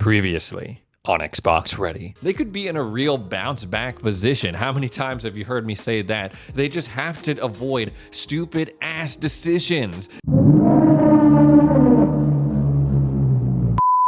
Previously on Xbox Ready. They could be in a real bounce back position. How many times have you heard me say that? They just have to avoid stupid ass decisions.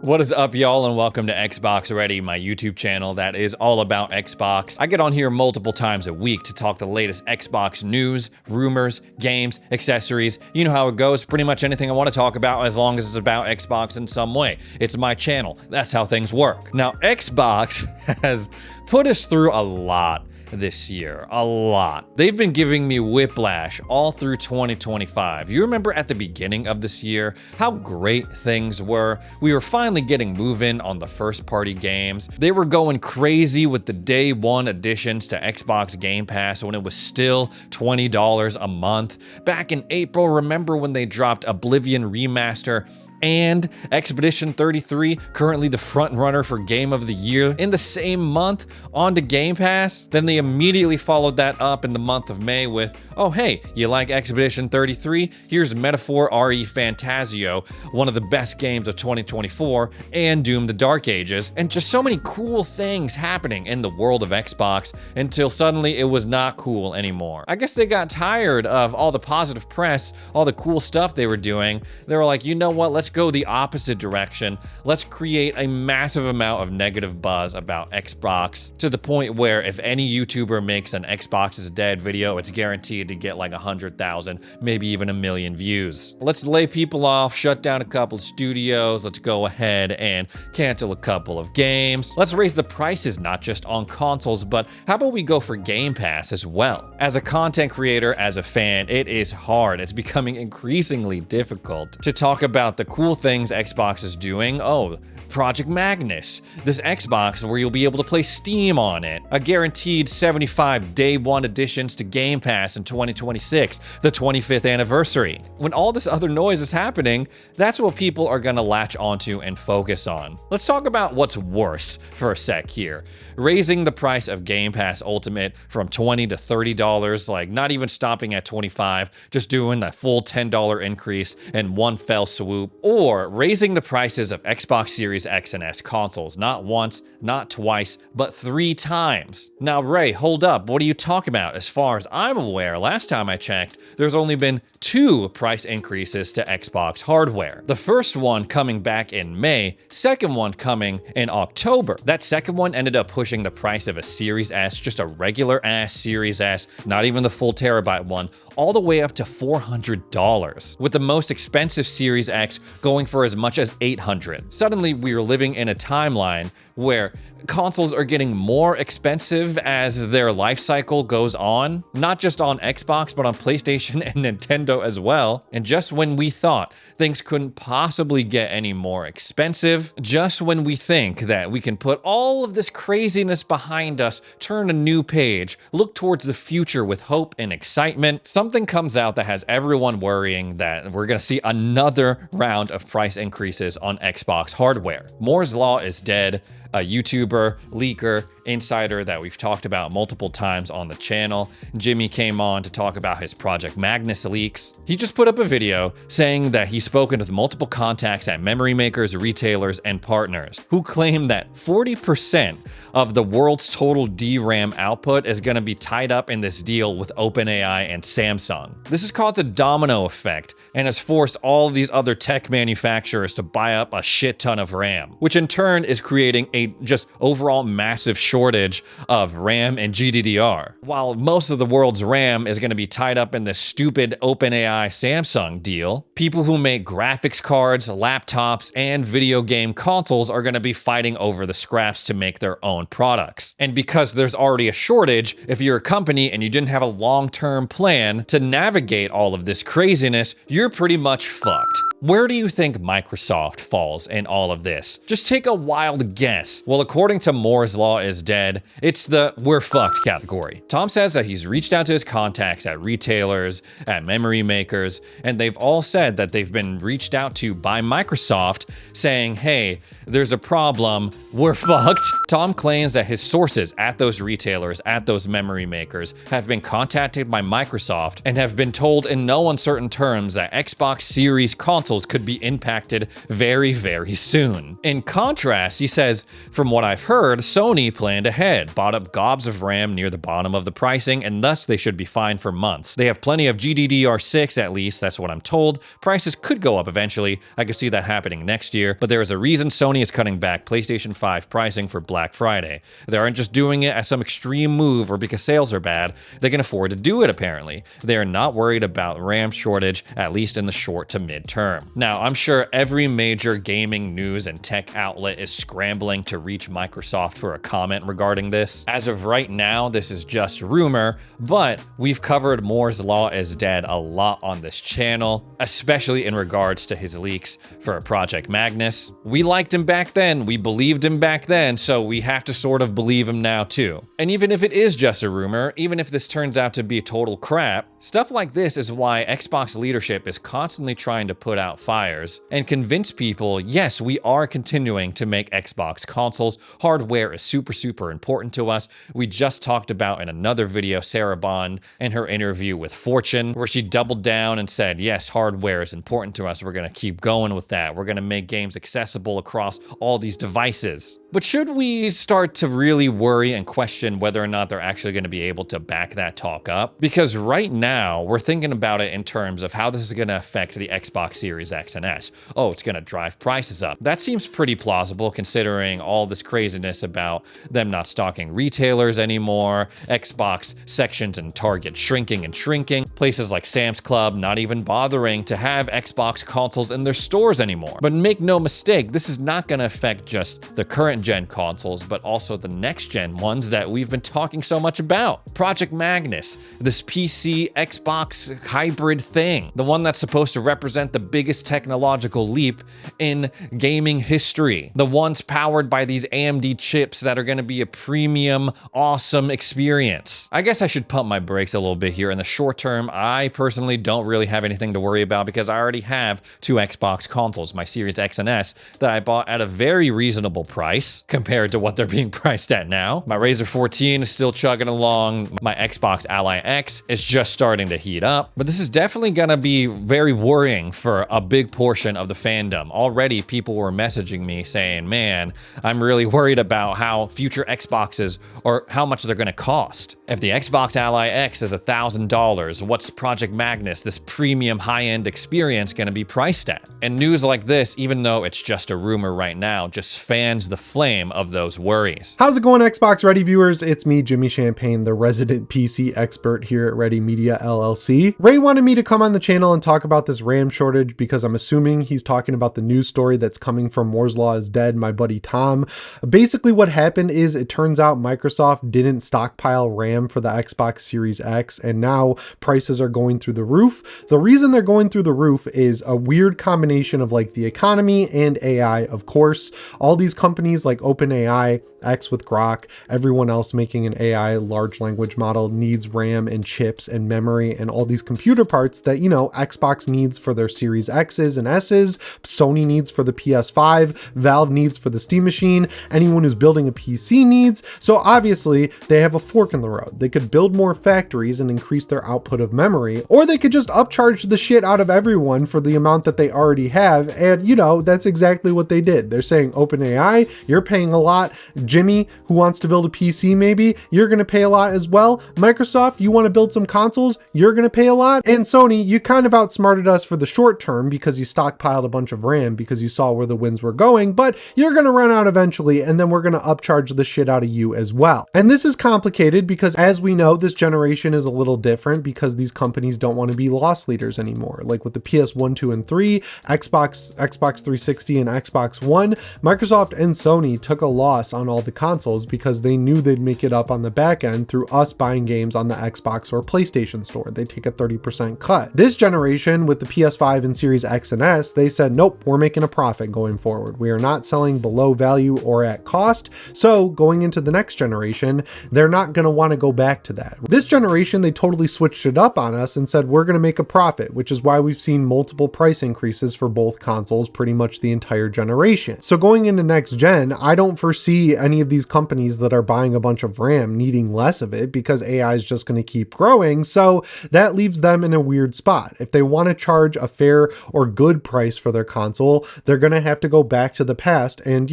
What is up, y'all, and welcome to Xbox Ready, my YouTube channel that is all about Xbox. I get on here multiple times a week to talk the latest Xbox news, rumors, games, accessories. You know how it goes. Pretty much anything I want to talk about as long as it's about Xbox in some way. It's my channel. That's how things work. Now, Xbox has put us through a lot this year. A lot. They've been giving me whiplash all through 2025. You remember at the beginning of this year how great things were? We were finally getting moving on the first party games. They were going crazy with the day one additions to Xbox Game Pass when it was still $20 a month. Back in April, remember when they dropped Oblivion Remaster and Expedition 33, currently the front runner for Game of the Year, in the same month onto Game Pass? Then they immediately followed that up in the month of May with, oh hey, you like Expedition 33? Here's Metaphor RE Fantasio, one of the best games of 2024, and Doom the Dark Ages, and just so many cool things happening in the world of Xbox until suddenly it was not cool anymore. I guess they got tired of all the positive press, all the cool stuff they were doing. They were like, you know what, let's go the opposite direction. Let's create a massive amount of negative buzz about Xbox to the point where if any YouTuber makes an Xbox is dead video, it's guaranteed to get like 100,000, maybe even 1 million views. Let's lay people off, shut down a couple of studios. Let's go ahead and cancel a couple of games. Let's raise the prices, not just on consoles, but how about we go for Game Pass as well? As a content creator, as a fan, it is hard. It's becoming increasingly difficult to talk about the cool things Xbox is doing. Oh, Project Magnus, this Xbox where you'll be able to play Steam on it, a guaranteed 75 day one additions to Game Pass in 2026, the 25th anniversary. When all this other noise is happening, that's what people are gonna latch onto and focus on. Let's talk about what's worse for a sec here. Raising the price of Game Pass Ultimate from $20 to $30, like not even stopping at $25, just doing a full $10 increase in one fell swoop, or raising the prices of Xbox Series X and S consoles, not once, not twice, but 3 times. Now, Ray, hold up. What are you talking about? As far as I'm aware, last time I checked, there's only been 2 price increases to Xbox hardware. The first one coming back in May, second one coming in October. That second one ended up pushing the price of a Series S, just a regular ass Series S, not even the full terabyte one, all the way up to $400, with the most expensive Series X going for as much as $800. Suddenly, we are living in a timeline where consoles are getting more expensive as their life cycle goes on, not just on Xbox, but on PlayStation and Nintendo as well. And just when we thought things couldn't possibly get any more expensive, just when we think that we can put all of this craziness behind us, turn a new page, look towards the future with hope and excitement, something comes out that has everyone worrying that we're gonna see another round of price increases on Xbox hardware. Moore's Law is dead. A YouTuber, leaker, insider that we've talked about multiple times on the channel, Jimmy, came on to talk about his Project Magnus leaks. He just put up a video saying that he's spoken with multiple contacts at memory makers, retailers, and partners who claim that 40% of the world's total DRAM output is going to be tied up in this deal with OpenAI and Samsung. This has caused a domino effect and has forced all these other tech manufacturers to buy up a shit ton of RAM, which in turn is creating a just overall massive shortage of RAM and GDDR. While most of the world's RAM is going to be tied up in this stupid OpenAI Samsung deal, people who make graphics cards, laptops, and video game consoles are going to be fighting over the scraps to make their own products. And because there's already a shortage, if you're a company and you didn't have a long-term plan to navigate all of this craziness, you're pretty much fucked. Where do you think Microsoft falls in all of this? Just take a wild guess. this? Well, according to Moore's Law is Dead, it's the we're fucked category. Tom says that he's reached out to his contacts at retailers, at memory makers, and they've all said that they've been reached out to by Microsoft saying, hey, there's a problem, we're fucked. Tom claims that his sources at those retailers, at those memory makers, have been contacted by Microsoft and have been told in no uncertain terms that Xbox Series consoles could be impacted very, very soon. In contrast, he says, from what I've heard, Sony planned ahead, bought up gobs of RAM near the bottom of the pricing, and thus they should be fine for months. They have plenty of GDDR6 at least, that's what I'm told. Prices could go up eventually. I could see that happening next year, but there is a reason Sony is cutting back PlayStation 5 pricing for Black Friday. They aren't just doing it as some extreme move or because sales are bad. They can afford to do it, apparently. They are not worried about RAM shortage, at least in the short to mid-term. Now, I'm sure every major gaming news and tech outlet is scrambling to reach Microsoft for a comment regarding this. As of right now, this is just rumor, but we've covered Moore's Law is Dead a lot on this channel, especially in regards to his leaks for Project Magnus. We liked him back then, we believed him back then, so we have to sort of believe him now too. And even if it is just a rumor, even if this turns out to be total crap, stuff like this is why Xbox leadership is constantly trying to put out fires and convince people, yes, we are continuing to make Xbox consoles. Hardware is super, super important to us. We just talked about in another video, Sarah Bond and her interview with Fortune, where she doubled down and said, yes, hardware is important to us. We're going to keep going with that. We're going to make games accessible across all these devices. But should we start to really worry and question whether or not they're actually going to be able to back that talk up? Because right now, we're thinking about it in terms of how this is going to affect the Xbox Series X and S. Oh, it's going to drive prices up. That seems pretty plausible considering all this craziness about them not stocking retailers anymore, Xbox sections in Target shrinking and shrinking, places like Sam's Club not even bothering to have Xbox consoles in their stores anymore. But make no mistake, this is not going to affect just the current gen consoles, but also the next gen ones that we've been talking so much about. Project Magnus, this PC Xbox hybrid thing, the one that's supposed to represent the biggest technological leap in gaming history, the ones powered by these AMD chips that are going to be a premium, awesome experience. I guess I should pump my brakes a little bit here. In the short term, I personally don't really have anything to worry about because I already have two Xbox consoles, my Series X and S, that I bought at a very reasonable price compared to what they're being priced at now. My Razer 14 is still chugging along. My Xbox Ally X is just starting to heat up. But this is definitely gonna be very worrying for a big portion of the fandom. Already people were messaging me saying, man, I'm really worried about how future Xboxes or how much they're gonna cost. If the Xbox Ally X is $1,000, what's Project Magnus, this premium high-end experience, gonna be priced at? And news like this, even though it's just a rumor right now, just fans the flame of those worries. How's it going, Xbox Ready viewers? It's me, Jimmy Champagne, the resident PC expert here at Ready Media LLC. Ray wanted me to come on the channel and talk about this RAM shortage because I'm assuming he's talking about the news story that's coming from Moore's Law is Dead, my buddy Tom. Basically what happened is it turns out Microsoft didn't stockpile RAM for the Xbox Series X, and now prices are going through the roof. The reason they're going through the roof is a weird combination of like the economy and AI, of course. All these companies like OpenAI, X with Grok, everyone else making an AI large language model needs RAM and chips and memory and all these computer parts that, you know, Xbox needs for their Series X's and S's, Sony needs for the PS5, Valve needs for the Steam machine, anyone who's building a PC needs. So obviously they have a fork in the road. They could build more factories and increase their output of memory, or they could just upcharge the shit out of everyone for the amount that they already have. And you know, that's exactly what they did. They're saying, OpenAI, you're paying a lot. Jimmy, who wants to build a PC maybe, you're going to pay a lot as well. Microsoft, you want to build some consoles, you're going to pay a lot. And Sony, you kind of outsmarted us for the short term because you stockpiled a bunch of RAM because you saw where the winds were going, but you're going to run out eventually, and then we're going to upcharge the shit out of you as well. And this is complicated because As we know, this generation is a little different because these companies don't want to be loss leaders anymore. Like with the PS1, 2, and 3, Xbox 360, and Xbox One, Microsoft and Sony took a loss on all the consoles because they knew they'd make it up on the back end through us buying games on the Xbox or PlayStation store. They take a 30% cut. This generation with the PS5 and Series X and S, they said, nope, we're making a profit going forward. We are not selling below value or at cost. So going into the next generation, they're not going to want to go back to that. This generation, they totally switched it up on us and said, we're going to make a profit, which is why we've seen multiple price increases for both consoles pretty much the entire generation. So going into next gen, I don't foresee any of these companies that are buying a bunch of RAM needing less of it because AI is just going to keep growing. So that leaves them in a weird spot. If they want to charge a fair or good price for their console, they're going to have to go back to the past and,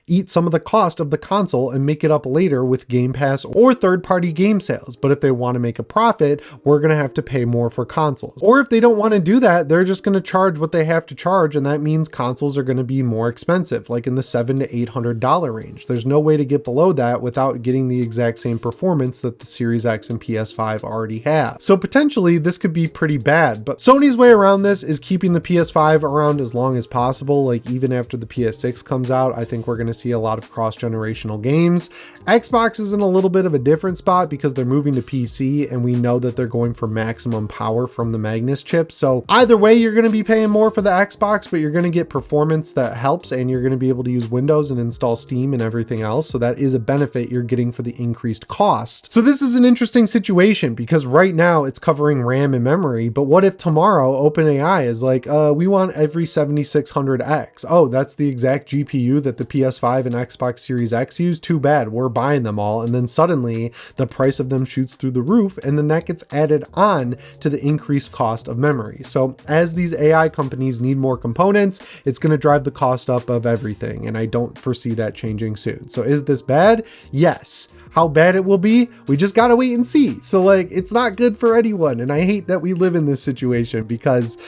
eat some of the cost of the console and make it up later with Game Pass or third-party game sales. But if they want to make a profit, we're going to have to pay more for consoles. Or if they don't want to do that, they're just going to charge what they have to charge, and that means consoles are going to be more expensive, like in the $700 to $800 range. There's no way to get below that without getting the exact same performance that the Series X and PS5 already have. So potentially this could be pretty bad, but Sony's way around this is keeping the PS5 around as long as possible. Like even after the PS6 comes out, I think we're going to see a lot of cross-generational games. Xbox is in a little bit of a different spot because they're moving to PC, and we know that they're going for maximum power from the Magnus chip. So either way, you're going to be paying more for the Xbox, but you're going to get performance that helps, and you're going to be able to use Windows and install Steam and everything else. So that is a benefit you're getting for the increased cost. So this is an interesting situation because right now it's covering RAM and memory, but what if tomorrow OpenAI is like, we want every 7600X. Oh, that's the exact GPU that the PS5 and Xbox Series X use? Too bad, we're buying them all. And then suddenly the price of them shoots through the roof, and then that gets added on to the increased cost of memory. So as these AI companies need more components, it's going to drive the cost up of everything, and I don't foresee that changing soon. So is this bad? Yes. How bad it will be, we just gotta wait and see. So like, it's not good for anyone, and I hate that we live in this situation because,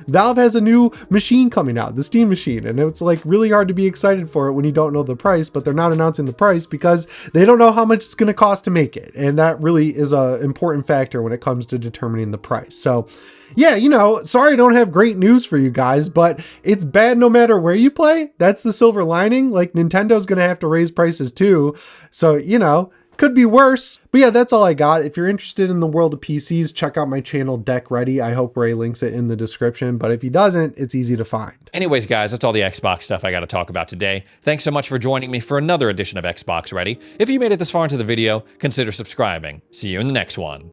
Valve has a new machine coming out, the Steam machine, and it's like really hard to be excited for it when you don't know the price, but they're not announcing the price because they don't know how much it's gonna cost to make it, and that really is an important factor when it comes to determining the price. So yeah, sorry I don't have great news for you guys, but it's bad no matter where you play. That's the silver lining. Like Nintendo's going to have to raise prices too. So, could be worse. But yeah, that's all I got. If you're interested in the world of PCs, check out my channel Deck Ready. I hope Ray links it in the description, but if he doesn't, it's easy to find. Anyways, guys, that's all the Xbox stuff I got to talk about today. Thanks so much for joining me for another edition of Xbox Ready. If you made it this far into the video, consider subscribing. See you in the next one.